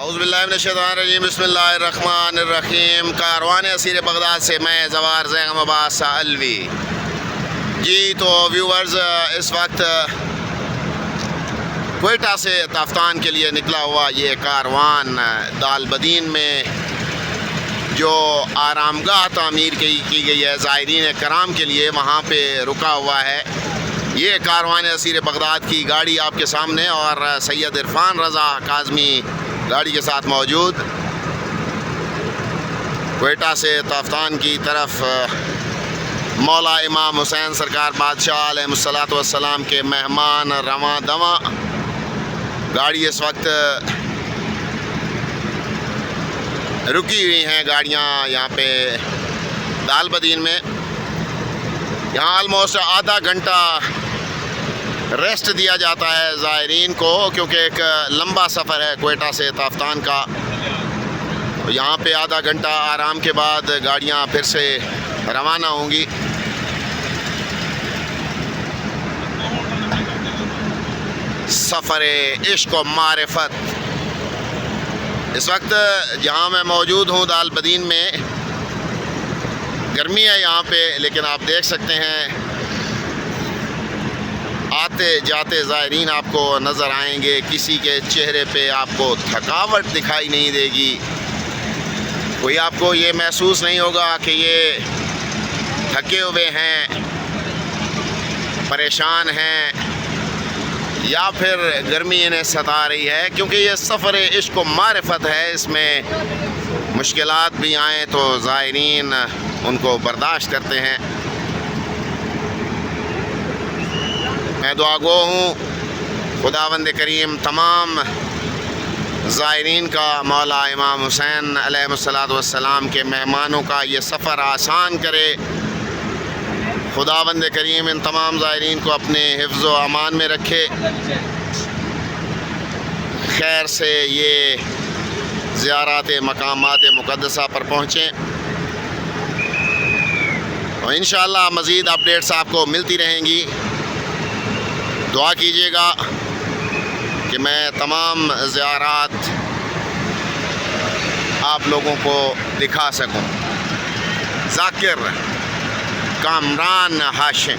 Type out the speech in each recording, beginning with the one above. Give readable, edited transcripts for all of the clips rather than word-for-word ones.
औज़ुबिल्लाहिमिनश्शैतानिर्रजीम बिस्मिल्लाहिर्रहमानिर्रहीम। Karwan Asir Baghdad से मैं ज़वार ज़ैगम अब्बास अलवी। जी तो व्यूवर्स, इस वक्त क्वेटा से ताफ्तान के लिए निकला हुआ ये कारवान दालबदीन में जो आरामगाह तामीर की गई है ज़ायरीन कराम के लिए, वहाँ पे रुका हुआ है। ये कारवान असीर बगदाद की गाड़ी आपके सामने और सैयद इरफान रज़ा काज़मी गाड़ी के साथ मौजूद। क्वेटा से ताफ्तान की तरफ मौला इमाम हुसैन सरकार बादशाह अलैहिस्सलातु वस्सलाम के मेहमान रवां दवां गाड़ी इस वक्त रुकी हुई हैं। गाड़ियाँ यहाँ पे दालबदीन में, यहाँ ऑलमोस्ट आधा घंटा रेस्ट दिया जाता है ज़ायरीन को, क्योंकि एक लंबा सफ़र है क्वेटा से ताफ्तान का। यहाँ पे आधा घंटा आराम के बाद गाड़ियाँ फिर से रवाना होंगी। सफ़र इश्क व मारिफत। इस वक्त जहाँ मैं मौजूद हूँ दालबदीन में, गर्मी है यहाँ पे, लेकिन आप देख सकते हैं आते जाते ज़ायरीन आपको नज़र आएंगे। किसी के चेहरे पे आपको थकावट दिखाई नहीं देगी। कोई आपको ये महसूस नहीं होगा कि ये थके हुए हैं, परेशान हैं या फिर गर्मी इन्हें सता रही है, क्योंकि ये सफ़र इश्क व मारिफत है। इसमें मुश्किलात भी आएँ तो ज़ायरीन उनको बर्दाश्त करते हैं। मैं दुआगो हूँ खुदावंद करीम तमाम ज़ायरीन का, मौला इमाम हुसैन अलैहिस्सलातु वस्सलाम के मेहमानों का ये सफ़र आसान करे। खुदावंद करीम इन तमाम ज़ायरीन को अपने हिफ्ज़ व अमान में रखे, खैर से ये ज़ियारत मकामात मुक़द्दसा पर पहुँचें और इंशाअल्लाह मज़ीद अपडेट्स आपको मिलती रहेंगी। दुआ कीजिएगा कि मैं तमाम ज़ियारात आप लोगों को दिखा सकूं। ज़ाकिर कामरान हाशिम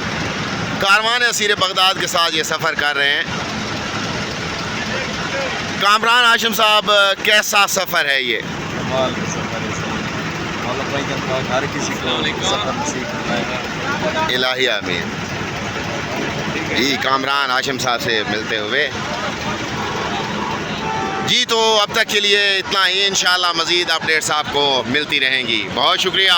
कारवान असीर बगदाद के साथ ये सफ़र कर रहे हैं। कामरान हाशिम साहब, कैसा सफ़र है ये? हर किसी को इलाही आमीन। जी कामरान हाशिम साहब से मिलते हुए जी, तो अब तक के लिए इतना ही। इंशाअल्लाह मज़ीद अपडेट्स आपको मिलती रहेंगी। बहुत शुक्रिया।